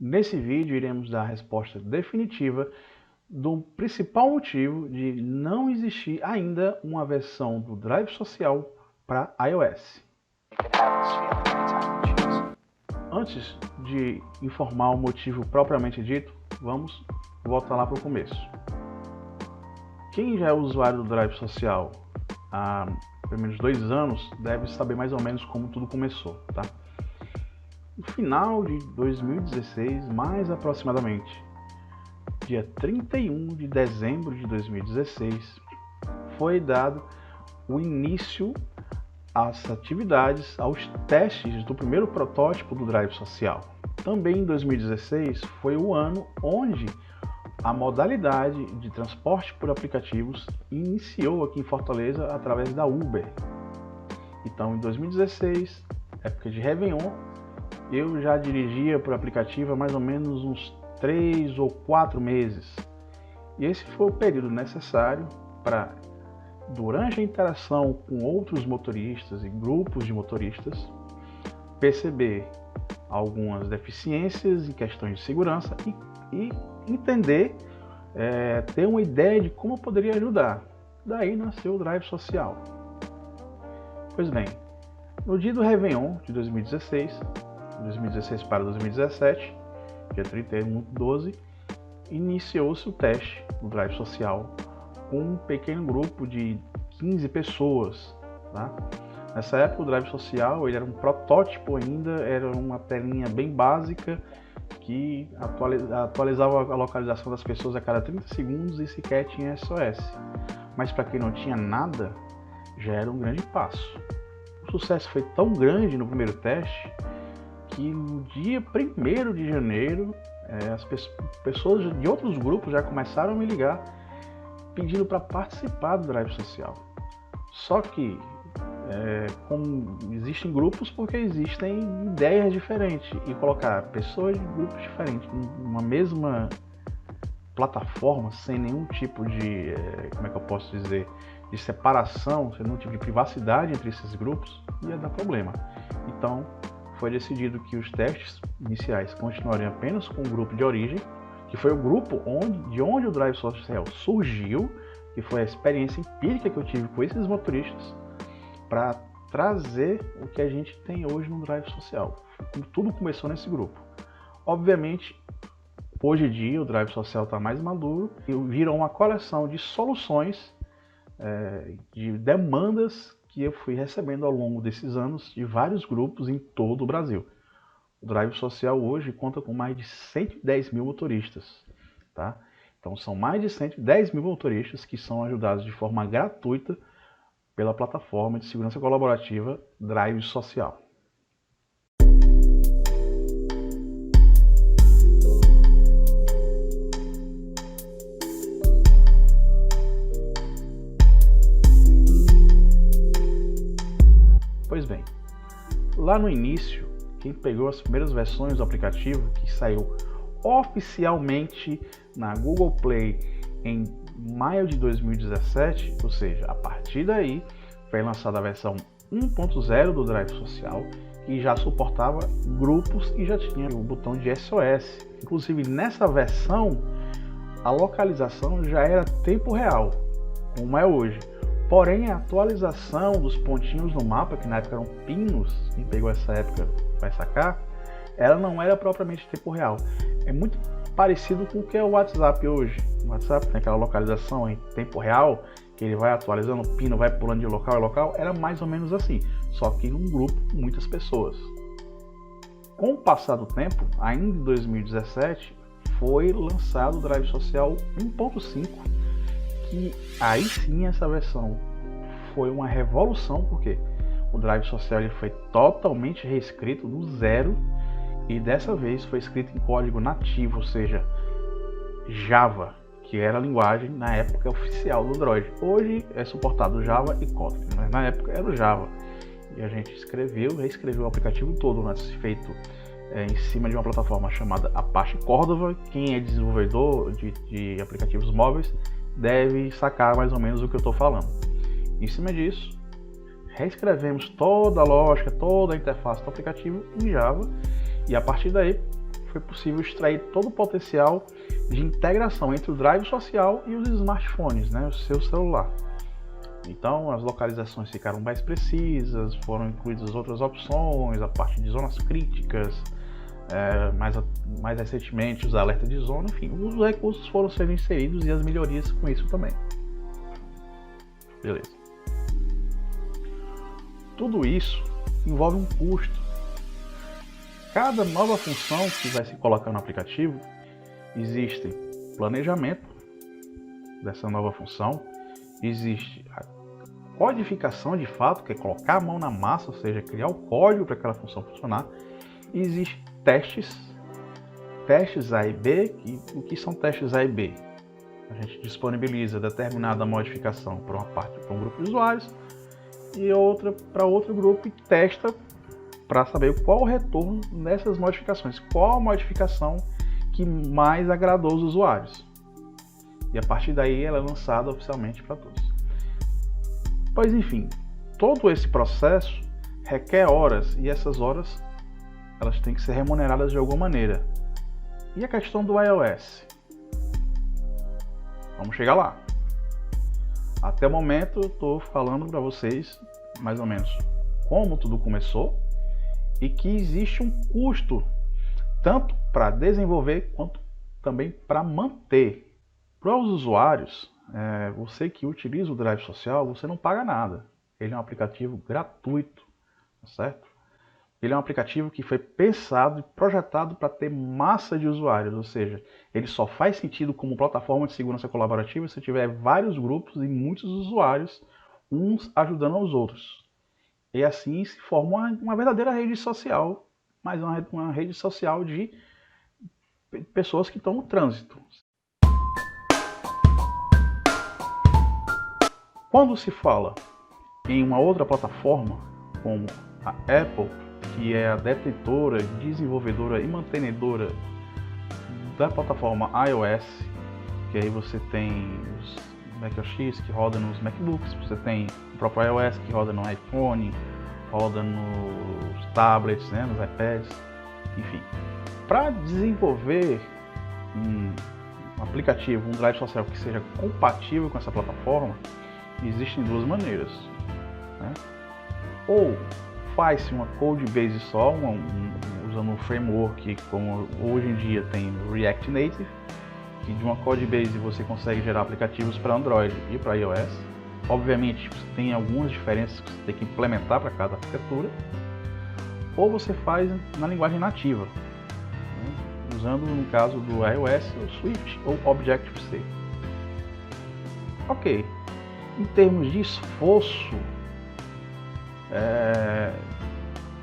Nesse vídeo iremos dar a resposta definitiva do principal motivo de não existir ainda uma versão do Drive Social para iOS. Antes de informar o motivo propriamente dito, vamos voltar lá para o começo. Quem já é usuário do Drive Social há pelo menos 2 anos deve saber mais ou menos como tudo começou, tá? No final de 2016, mais aproximadamente, dia 31 de dezembro de 2016, foi dado o início às atividades, aos testes do primeiro protótipo do Drive Social. Também em 2016 foi o ano onde a modalidade de transporte por aplicativos iniciou aqui em Fortaleza através da Uber. Então, em 2016, época de Réveillon, eu já dirigia por aplicativo há mais ou menos uns 3 ou 4 meses. E esse foi o período necessário para, durante a interação com outros motoristas e grupos de motoristas, perceber algumas deficiências em questões de segurança e entender, ter uma ideia de como eu poderia ajudar. Daí nasceu o Drive Social. Pois bem, no dia do Réveillon de 2016 para 2017, dia 31/12, iniciou-se o teste do Drive Social com um pequeno grupo de 15 pessoas. Tá? Nessa época o Drive Social ele era um protótipo ainda, era uma telinha bem básica que atualizava a localização das pessoas a cada 30 segundos e sequer tinha SOS. Mas para quem não tinha nada, já era um grande passo. O sucesso foi tão grande no primeiro teste que no dia 1º de janeiro, as pessoas de outros grupos já começaram a me ligar pedindo para participar do Drive Social. Só que, como existem grupos, porque existem ideias diferentes, e colocar pessoas de grupos diferentes numa mesma plataforma, sem nenhum tipo de, de separação, sem nenhum tipo de privacidade entre esses grupos, ia dar problema. Então, foi decidido que os testes iniciais continuariam apenas com o grupo de origem, que foi o grupo de onde o Drive Social surgiu, que foi a experiência empírica que eu tive com esses motoristas, para trazer o que a gente tem hoje no Drive Social. Tudo começou nesse grupo. Obviamente, hoje em dia o Drive Social está mais maduro e virou uma coleção de soluções, de demandas que eu fui recebendo ao longo desses anos de vários grupos em todo o Brasil. O Drive Social hoje conta com mais de 110 mil motoristas. Tá? Então são mais de 110 mil motoristas que são ajudados de forma gratuita pela plataforma de segurança colaborativa Drive Social. Pois bem, lá no início, quem pegou as primeiras versões do aplicativo, que saiu oficialmente na Google Play em maio de 2017, ou seja, a partir daí foi lançada a versão 1.0 do Drive Social, que já suportava grupos e já tinha o botão de SOS. Inclusive nessa versão, a localização já era tempo real, como é hoje. Porém, a atualização dos pontinhos no mapa, que na época eram pinos, quem pegou essa época vai sacar, ela não era propriamente tempo real. É muito parecido com o que é o WhatsApp hoje. O WhatsApp tem aquela localização em tempo real, que ele vai atualizando, o pino vai pulando de local a local, era mais ou menos assim, só que num grupo com muitas pessoas. Com o passar do tempo, ainda em 2017, foi lançado o Drive Social 1.5, que aí sim essa versão foi uma revolução, porque o Drive Social ele foi totalmente reescrito do zero e dessa vez foi escrito em código nativo, ou seja, Java, que era a linguagem na época oficial do Android. Hoje é suportado Java e Kotlin, mas na época era o Java. E a gente reescreveu o aplicativo todo, né, feito em cima de uma plataforma chamada Apache Cordova. Quem é desenvolvedor de aplicativos móveis deve sacar mais ou menos o que eu estou falando. Em cima disso, reescrevemos toda a lógica, toda a interface do aplicativo em Java, e a partir daí foi possível extrair todo o potencial de integração entre o drive social e os smartphones, né, o seu celular. Então as localizações ficaram mais precisas, foram incluídas outras opções, a parte de zonas críticas, mais recentemente os alertas de zona, enfim, os recursos foram sendo inseridos e as melhorias com isso também. Beleza. Tudo isso envolve um custo. Cada nova função que vai se colocar no aplicativo, existe planejamento dessa nova função, existe a codificação de fato, que é colocar a mão na massa, ou seja, criar o código para aquela função funcionar, e existe testes A e B. E o que são testes A e B? A gente disponibiliza determinada modificação para um grupo de usuários e outra para outro grupo e testa para saber qual o retorno nessas modificações, qual a modificação que mais agradou os usuários. E a partir daí ela é lançada oficialmente para todos. Pois enfim, todo esse processo requer horas e essas horas elas têm que ser remuneradas de alguma maneira. E a questão do iOS? Vamos chegar lá. Até o momento eu estou falando para vocês mais ou menos como tudo começou e que existe um custo tanto para desenvolver quanto também para manter. Para os usuários, você que utiliza o Drive Social, você não paga nada. Ele é um aplicativo gratuito, certo? Ele é um aplicativo que foi pensado e projetado para ter massa de usuários, ou seja, ele só faz sentido como plataforma de segurança colaborativa se tiver vários grupos e muitos usuários, uns ajudando aos outros. E assim se forma uma verdadeira rede social, mas uma rede social de pessoas que estão no trânsito. Quando se fala em uma outra plataforma, como a Apple, que é a detentora, desenvolvedora e mantenedora da plataforma iOS, que aí você tem os Mac OS que roda nos MacBooks, você tem o próprio iOS que roda no iPhone, roda nos tablets, né, nos iPads, enfim. Para desenvolver um aplicativo, um drive social que seja compatível com essa plataforma, existem duas maneiras, né? Ou faz-se uma code base só, usando um framework como hoje em dia tem React Native, que de uma code base você consegue gerar aplicativos para Android e para iOS. Obviamente tem algumas diferenças que você tem que implementar para cada arquitetura. Ou você faz na linguagem nativa, né? Usando no caso do iOS o Swift ou Objective-C. Ok, em termos de esforço,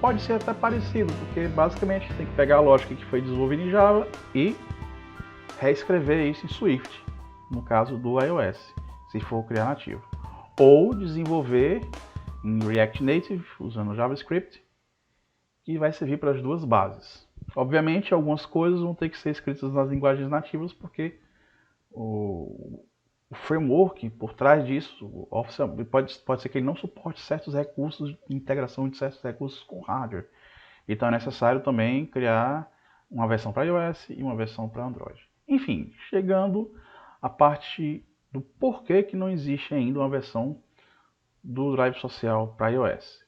pode ser até parecido, porque basicamente tem que pegar a lógica que foi desenvolvida em Java e reescrever isso em Swift, no caso do iOS, se for criar nativo. Ou desenvolver em React Native, usando JavaScript, que vai servir para as duas bases. Obviamente, algumas coisas vão ter que ser escritas nas linguagens nativas, porque o framework por trás disso pode ser que ele não suporte certos recursos de integração de certos recursos com hardware. Então é necessário também criar uma versão para iOS e uma versão para Android. Enfim, chegando à parte do porquê que não existe ainda uma versão do Drive Social para iOS.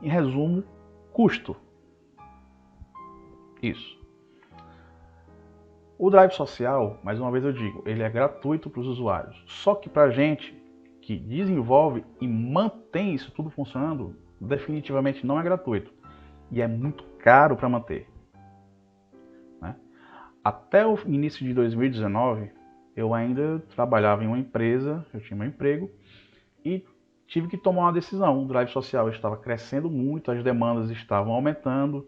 Em resumo, custo. Isso. O Drive Social, mais uma vez eu digo, ele é gratuito para os usuários. Só que para a gente que desenvolve e mantém isso tudo funcionando, definitivamente não é gratuito. E é muito caro para manter, né? Até o início de 2019, eu ainda trabalhava em uma empresa, eu tinha meu emprego, e tive que tomar uma decisão. O Drive social estava crescendo muito, as demandas estavam aumentando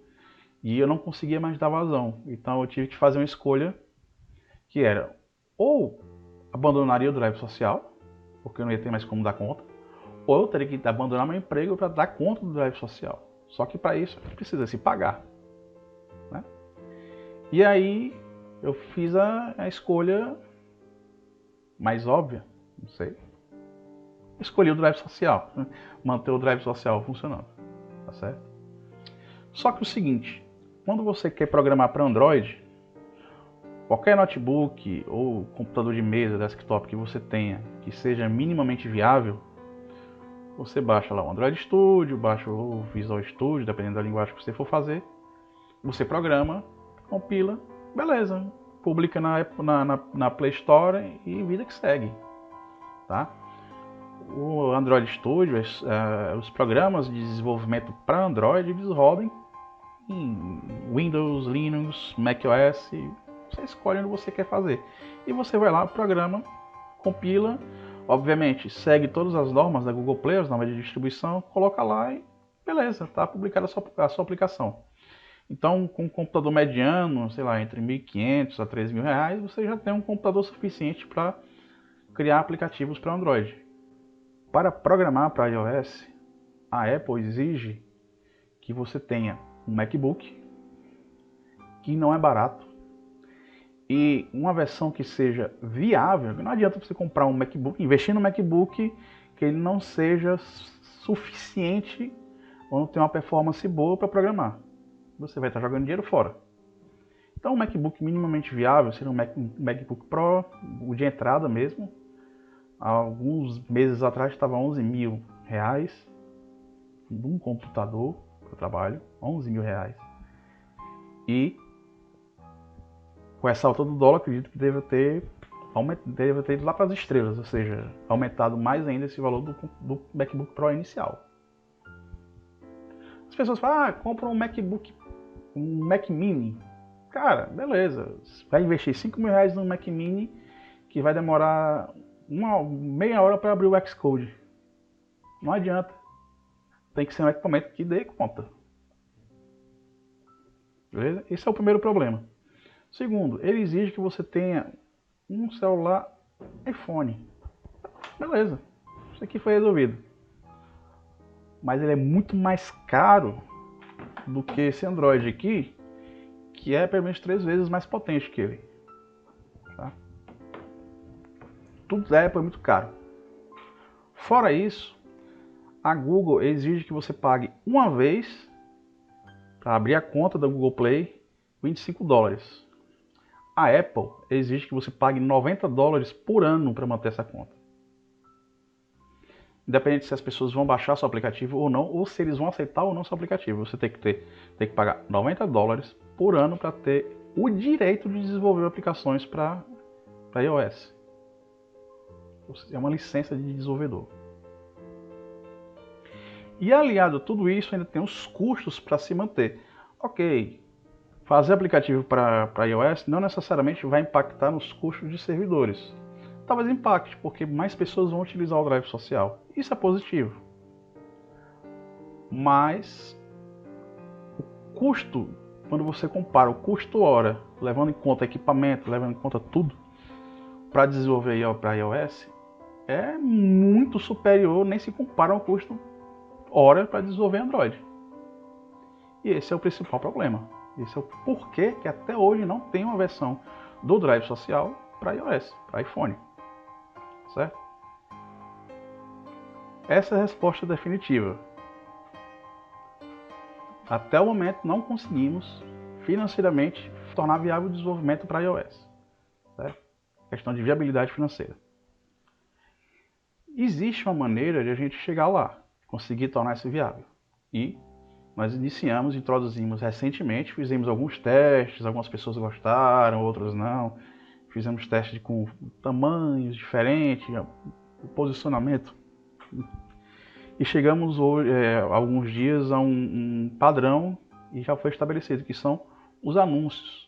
e eu não conseguia mais dar vazão. Então eu tive que fazer uma escolha que era ou abandonaria o Drive social, porque eu não ia ter mais como dar conta, ou eu teria que abandonar meu emprego para dar conta do Drive social. Só que para isso precisa se pagar, né? E aí eu fiz a escolha mais óbvia, não sei. Escolhi o Drive social, né? Manter o Drive social funcionando, tá certo? Só que o seguinte, quando você quer programar para Android, qualquer notebook ou computador de mesa, desktop que você tenha, que seja minimamente viável, você baixa lá o Android Studio, baixa o Visual Studio, dependendo da linguagem que você for fazer, você programa, compila, beleza, publica na Play Store e vida que segue, tá? O Android Studio, os programas de desenvolvimento para Android, eles rodam em Windows, Linux, macOS, você escolhe onde você quer fazer. E você vai lá, programa, compila, obviamente segue todas as normas da Google Play, as normas de distribuição, coloca lá e beleza, está publicada a sua aplicação. Então, com um computador mediano, sei lá, entre R$ 1.500 a R$ 3.000, você já tem um computador suficiente para criar aplicativos para Android. Para programar para iOS, a Apple exige que você tenha um MacBook, que não é barato, e uma versão que seja viável. Não adianta você comprar um MacBook, investir no MacBook que ele não seja suficiente ou não tenha uma performance boa para programar. Você vai estar jogando dinheiro fora. Então, um MacBook minimamente viável seria um MacBook Pro, o de entrada mesmo. Há alguns meses atrás estava R$11.000 num computador que eu trabalho, R$11.000. E com essa alta do dólar, acredito que deve ter ido lá para as estrelas, ou seja, aumentado mais ainda esse valor do MacBook Pro inicial. As pessoas falam, compra um MacBook, um Mac Mini. Cara, beleza, vai investir R$5.000 num Mac Mini que vai demorar meia hora para abrir o Xcode. Não adianta. Tem que ser um equipamento que dê conta. Beleza? Esse é o primeiro problema. Segundo, ele exige que você tenha um celular iPhone. Beleza, isso aqui foi resolvido. Mas ele é muito mais caro do que esse Android aqui, que é pelo menos 3 vezes mais potente que ele. Tá? Tudo da Apple é muito caro. Fora isso, a Google exige que você pague uma vez para abrir a conta da Google Play $25. A Apple exige que você pague $90 por ano para manter essa conta. Independente se as pessoas vão baixar seu aplicativo ou não, ou se eles vão aceitar ou não seu aplicativo, você tem que pagar $90 por ano para ter o direito de desenvolver aplicações para iOS. É uma licença de desenvolvedor. E aliado a tudo isso, ainda tem os custos para se manter. Ok, fazer aplicativo para iOS não necessariamente vai impactar nos custos de servidores. Talvez impacte, porque mais pessoas vão utilizar o Drive social. Isso é positivo. Mas o custo, quando você compara o custo hora, levando em conta equipamento, levando em conta tudo, para desenvolver para iOS, é muito superior, nem se compara ao custo hora para desenvolver Android. E esse é o principal problema. Esse é o porquê que até hoje não tem uma versão do Drive social para iOS, para iPhone. Certo? Essa é a resposta definitiva. Até o momento não conseguimos financeiramente tornar viável o desenvolvimento para iOS. Certo? Questão de viabilidade financeira. Existe uma maneira de a gente chegar lá, conseguir tornar isso viável. E nós introduzimos recentemente, fizemos alguns testes, algumas pessoas gostaram, outras não. Fizemos testes com tamanhos diferentes, o posicionamento. E chegamos hoje, alguns dias a um padrão e já foi estabelecido, que são os anúncios.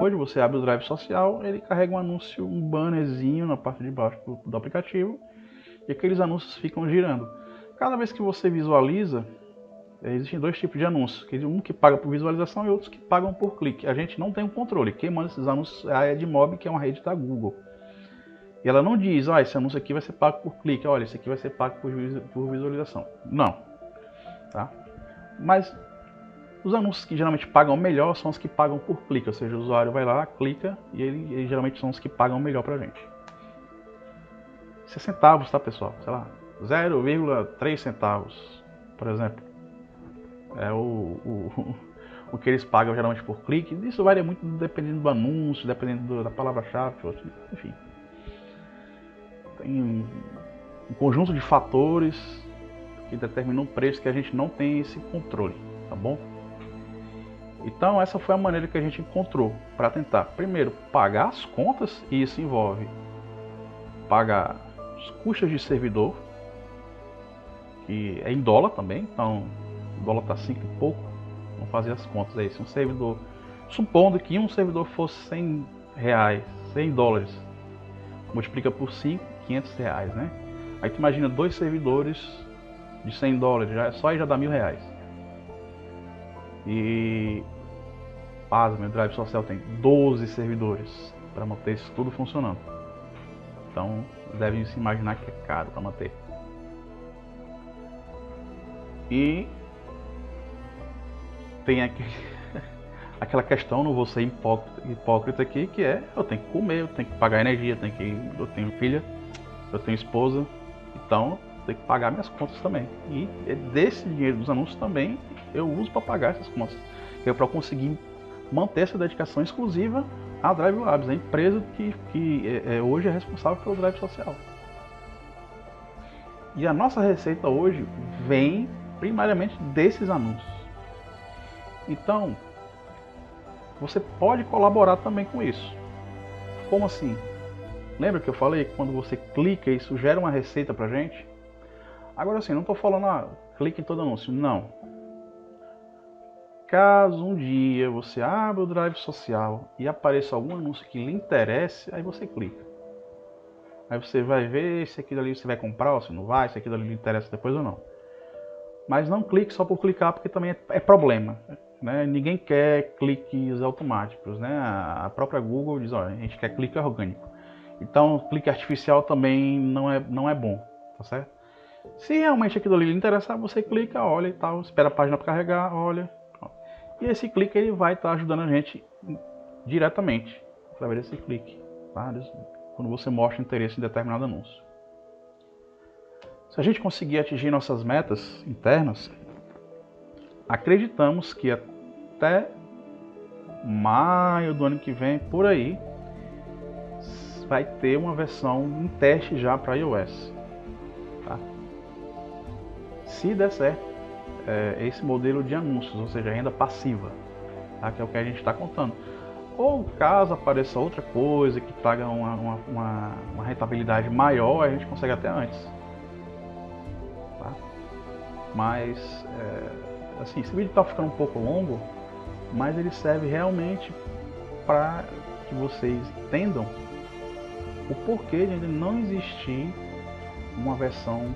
Hoje você abre o Drive social, ele carrega um anúncio, um bannerzinho na parte de baixo do aplicativo, e aqueles anúncios ficam girando. Cada vez que você visualiza, existem dois tipos de anúncios, um que paga por visualização e outros que pagam por clique. A gente não tem o controle, quem manda esses anúncios é a Edmob, que é uma rede da Google. E ela não diz, esse anúncio aqui vai ser pago por clique, olha, esse aqui vai ser pago por visualização. Não. Tá? Mas os anúncios que geralmente pagam melhor são os que pagam por clique, ou seja, o usuário vai lá, clica e eles geralmente são os que pagam melhor pra gente. 6 centavos, tá, pessoal? Sei lá, 0,3 centavos, por exemplo. É o que eles pagam geralmente por clique. Isso varia muito dependendo do anúncio, dependendo da palavra-chave, enfim. Tem um conjunto de fatores que determinam o preço que a gente não tem esse controle, tá bom? Então essa foi a maneira que a gente encontrou para tentar, primeiro, pagar as contas, e isso envolve pagar os custos de servidor, que é em dólar também, então o dólar está 5 e pouco, vamos fazer as contas aí, se um servidor, supondo que um servidor fosse 100 reais, 100 dólares, multiplica por 5, 500 reais, né? Aí tu imagina 2 servidores de 100 dólares, só aí já dá 1.000 reais. E pasme, o Drive social tem 12 servidores para manter isso tudo funcionando. Então devem se imaginar que é caro para manter. E tem aquela questão, não vou ser hipócrita aqui, que é, eu tenho que comer, eu tenho que pagar energia, eu tenho filha, eu tenho esposa, então eu tenho que pagar minhas contas também. E desse dinheiro dos anúncios também eu uso para pagar essas contas. Para conseguir manter essa dedicação exclusiva à Drive Labs, a empresa que hoje é responsável pelo Drive social. E a nossa receita hoje vem primariamente desses anúncios. Então, você pode colaborar também com isso. Como assim? Lembra que eu falei que quando você clica, isso gera uma receita pra gente? Agora assim, não estou falando, clique em todo anúncio. Não. Caso um dia você abra o Drive social e apareça algum anúncio que lhe interesse, aí você clica. Aí você vai ver se aquilo ali você vai comprar ou se não vai, se aquilo ali lhe interessa depois ou não. Mas não clique só por clicar, porque também é problema. Né? Ninguém quer cliques automáticos. Né? A própria Google diz, olha, a gente quer clique orgânico. Então, clique artificial também não é bom, tá certo? Se realmente aquilo ali lhe interessar, você clica, olha e tal, espera a página para carregar, olha. E esse clique ele vai estar ajudando a gente diretamente através desse clique, tá? Quando você mostra interesse em determinado anúncio. Se a gente conseguir atingir nossas metas internas, acreditamos que até maio do ano que vem, por aí, vai ter uma versão em teste já para iOS. Tá? Se der certo, esse modelo de anúncios, ou seja, renda passiva, tá? Que é o que a gente está contando. Ou caso apareça outra coisa que traga uma rentabilidade maior, a gente consegue até antes. Tá? Mas, assim, esse vídeo está ficando um pouco longo, mas ele serve realmente para que vocês entendam o porquê de ainda não existir uma versão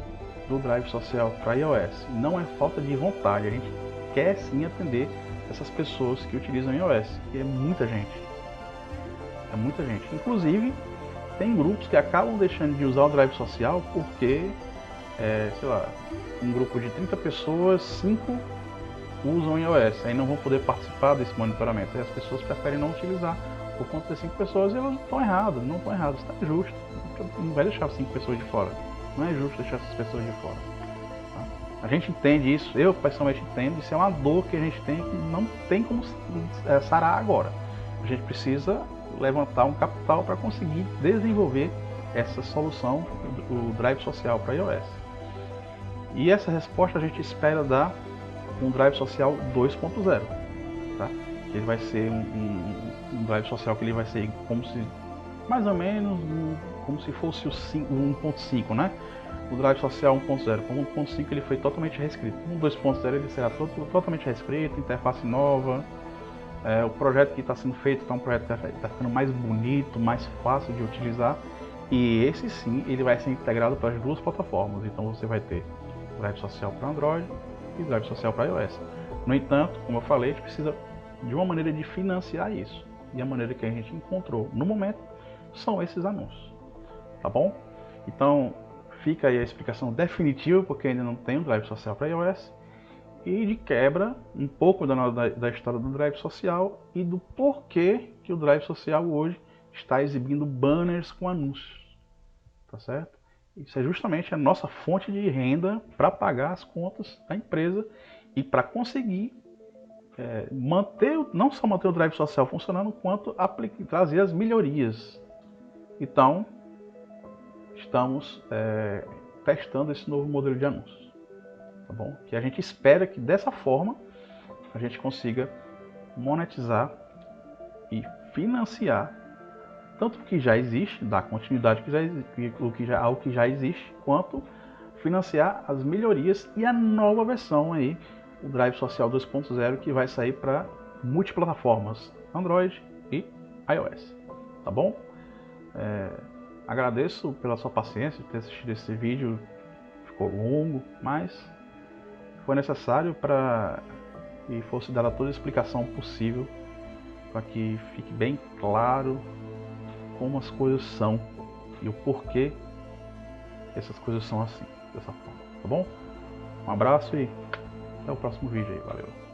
do Drive social para iOS. Não é falta de vontade, a gente quer sim atender essas pessoas que utilizam iOS, que é muita gente. É muita gente. Inclusive, tem grupos que acabam deixando de usar o Drive social porque, sei lá, um grupo de 30 pessoas, 5 usam iOS, aí não vão poder participar desse monitoramento. Aí as pessoas preferem não utilizar por conta das 5 pessoas e elas não estão erradas, está justo. Não vai deixar 5 pessoas de fora. Não é justo deixar essas pessoas de fora. Tá? A gente entende isso, eu pessoalmente entendo, isso é uma dor que a gente tem que não tem como sarar agora. A gente precisa levantar um capital para conseguir desenvolver essa solução, o Drive social para iOS. E essa resposta a gente espera dar com o Drive social 2.0. Tá? Ele vai ser um Drive social que ele vai ser como se, mais ou menos, como se fosse o 1.5, né? O Drive social 1.0. Como o 1.5 ele foi totalmente reescrito. O 2.0 ele será totalmente reescrito, interface nova, o projeto que está sendo feito é um projeto que está ficando mais bonito, mais fácil de utilizar, e esse sim ele vai ser integrado para as duas plataformas. Então você vai ter Drive social para Android e Drive social para iOS. No entanto, como eu falei, a gente precisa de uma maneira de financiar isso, e a maneira que a gente encontrou no momento são esses anúncios, tá bom? Então fica aí a explicação definitiva, porque ainda não tem um Drive social para iOS, e de quebra um pouco da história do Drive social e do porquê que o Drive social hoje está exibindo banners com anúncios, tá certo? Isso é justamente a nossa fonte de renda para pagar as contas da empresa e para conseguir não só manter o Drive social funcionando, quanto trazer as melhorias. Então, estamos testando esse novo modelo de anúncios, tá bom? Que a gente espera que dessa forma a gente consiga monetizar e financiar tanto o que já existe, dar continuidade ao que já existe, quanto financiar as melhorias e a nova versão aí, o Drive Social 2.0, que vai sair para multiplataformas, Android e iOS, tá bom? Agradeço pela sua paciência, por ter assistido esse vídeo, ficou longo, mas foi necessário para que fosse dada toda a explicação possível, para que fique bem claro como as coisas são e o porquê essas coisas são assim, dessa forma, tá bom? Um abraço e até o próximo vídeo aí, valeu!